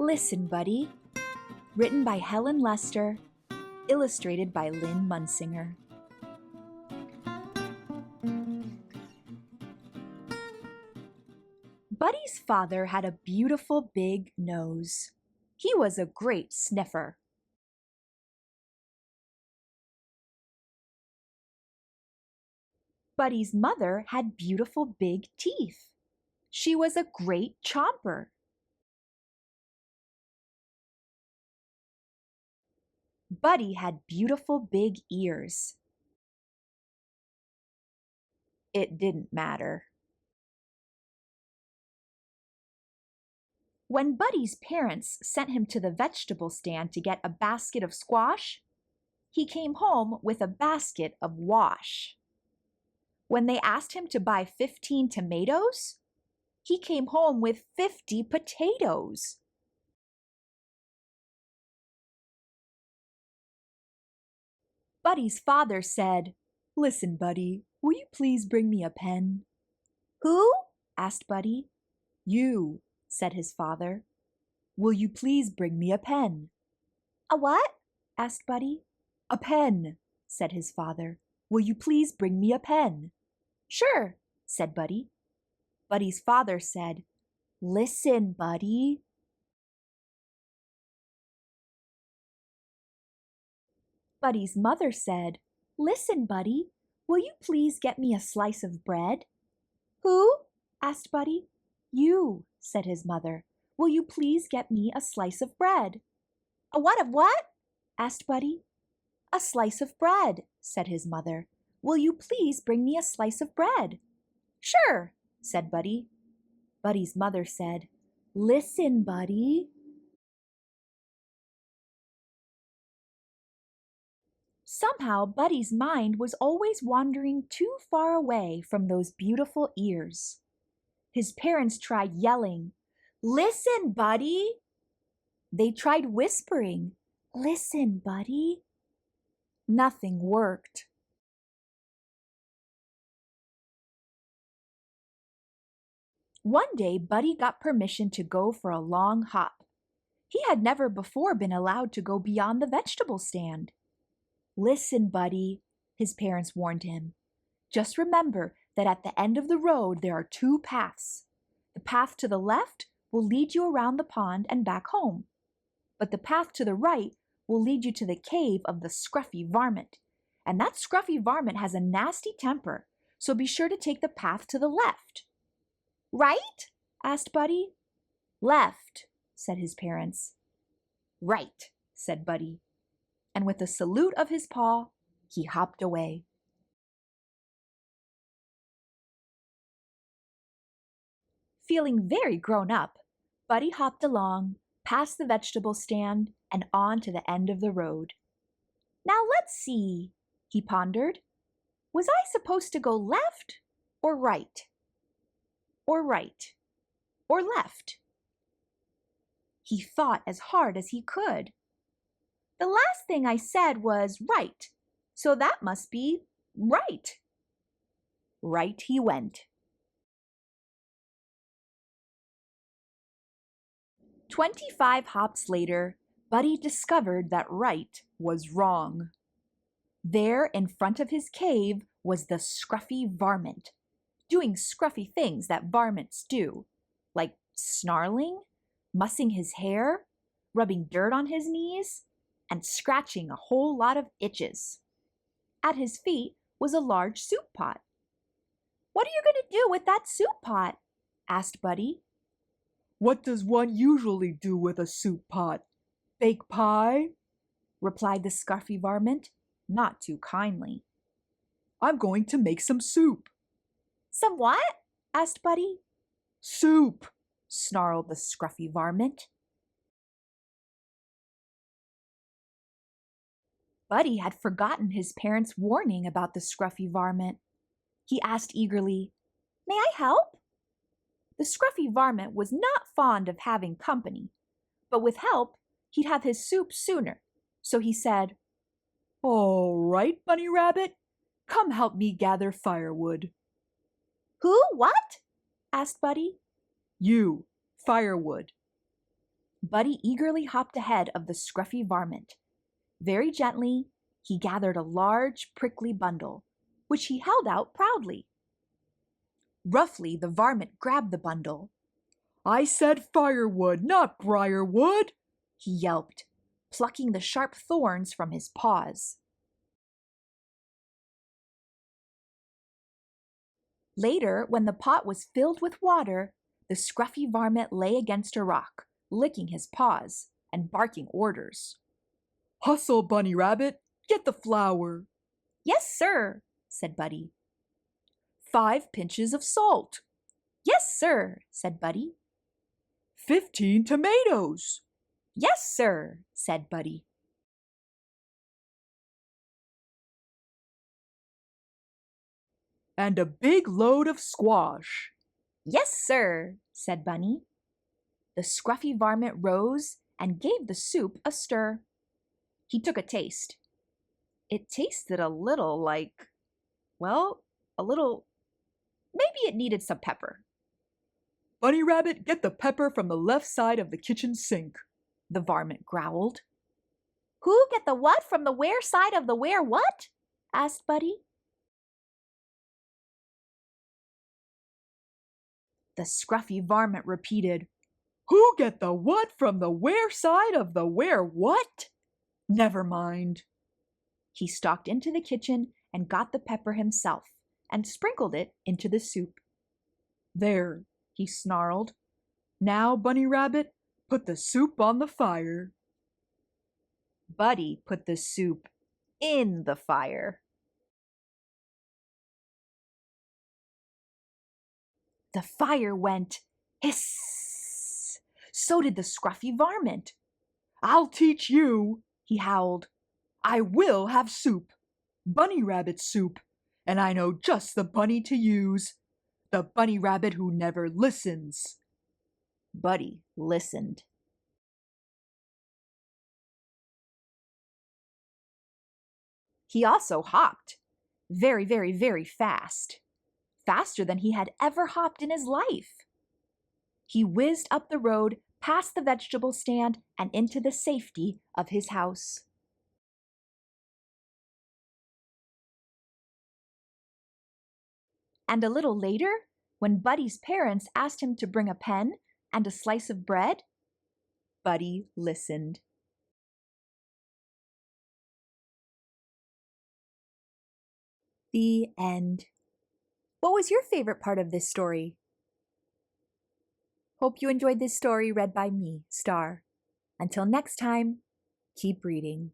Listen, Buddy. Written by Helen Lester, illustrated by Lynn Munsinger. Buddy's father had a beautiful big nose. He was a great sniffer. Buddy's mother had beautiful big teeth. She was a great chomper. Buddy had beautiful big ears. It didn't matter. When Buddy's parents sent him to the vegetable stand to get a basket of squash, he came home with a basket of wash. When they asked him to buy 15 tomatoes, he came home with 50 potatoes. Buddy's father said, "Listen, Buddy, will you please bring me a pen?" "Who?" asked Buddy. "You," said his father. "Will you please bring me a pen?" "A what?" asked Buddy. "A pen," said his father. "Will you please bring me a pen?" "Sure," said Buddy. Buddy's father said, "Listen, Buddy." Buddy's mother said, "Listen, Buddy, will you please get me a slice of bread?" "Who?" asked Buddy. "You," said his mother. "Will you please get me a slice of bread?" "A what of what?" asked Buddy. "A slice of bread," said his mother. "Will you please bring me a slice of bread?" "Sure," said Buddy. Buddy's mother said, "Listen, Buddy." Somehow Buddy's mind was always wandering too far away from those beautiful ears. His parents tried yelling, "Listen, Buddy!" They tried whispering, "Listen, Buddy!" Nothing worked. One day, Buddy got permission to go for a long hop. He had never before been allowed to go beyond the vegetable stand. "Listen, Buddy," his parents warned him. "Just remember that at the end of the road there are two paths. The path to the left will lead you around the pond and back home. But the path to the right will lead you to the cave of the scruffy varmint. And that scruffy varmint has a nasty temper, so be sure to take the path to the left." "Right?" asked Buddy. "Left," said his parents. "Right," said Buddy. And with a salute of his paw, he hopped away. Feeling very grown up, Buddy hopped along, past the vegetable stand, and on to the end of the road. "Now let's see," he pondered. "Was I supposed to go left or right? Or right? Or left?" He thought as hard as he could. "The last thing I said was right, so that must be right." Right he went. 25 hops later, Buddy discovered that right was wrong. There in front of his cave was the scruffy varmint, doing scruffy things that varmints do, like snarling, mussing his hair, rubbing dirt on his knees, and scratching a whole lot of itches. At his feet was a large soup pot. "What are you going to do with that soup pot?" asked Buddy. "What does one usually do with a soup pot? Bake pie?" replied the scruffy varmint, not too kindly. "I'm going to make some soup." "Some what?" asked Buddy. "Soup," snarled the scruffy varmint. Buddy had forgotten his parents' warning about the scruffy varmint. He asked eagerly, "May I help?" The scruffy varmint was not fond of having company, but with help, he'd have his soup sooner. So he said, "All right, Bunny Rabbit, come help me gather firewood." "Who? What?" asked Buddy. "You, firewood." Buddy eagerly hopped ahead of the scruffy varmint. Very gently, he gathered a large, prickly bundle, which he held out proudly. Roughly, the varmint grabbed the bundle. I said firewood, not briarwood, he yelped, plucking the sharp thorns from his paws. Later, when the pot was filled with water, the scruffy varmint lay against a rock, licking his paws and barking orders. Hustle, Bunny Rabbit, get the flour. Yes, sir, said Buddy. 5 pinches of salt. Yes, sir, said Buddy. 15 tomatoes. Yes, sir, said Buddy. And a big load of squash. Yes, sir, said Bunny. The scruffy varmint rose and gave the soup a stir. He took a taste. It tasted a little like, well, maybe it needed some pepper. Bunny Rabbit, get the pepper from the left side of the kitchen sink, the varmint growled. Who get the what from the where side of the where what? Asked Buddy. The scruffy varmint repeated, Who get the what from the where side of the where what? Never mind. He stalked into the kitchen and got the pepper himself and sprinkled it into the soup. There, he snarled. Now, Bunny Rabbit, put the soup on the fire. Buddy put the soup in the fire. The fire went hiss. So did the scruffy varmint. I'll teach you, he howled. I will have soup, Bunny Rabbit soup, and I know just the bunny to use, the Bunny Rabbit who never listens. Buddy listened. He also hopped, very, very, very fast, faster than he had ever hopped in his life. He whizzed up the road, past the vegetable stand, and into the safety of his house. And a little later, when Buddy's parents asked him to bring a pen and a slice of bread, Buddy listened. The end. What was your favorite part of this story? Hope you enjoyed this story read by me, Star. Until next time, keep reading.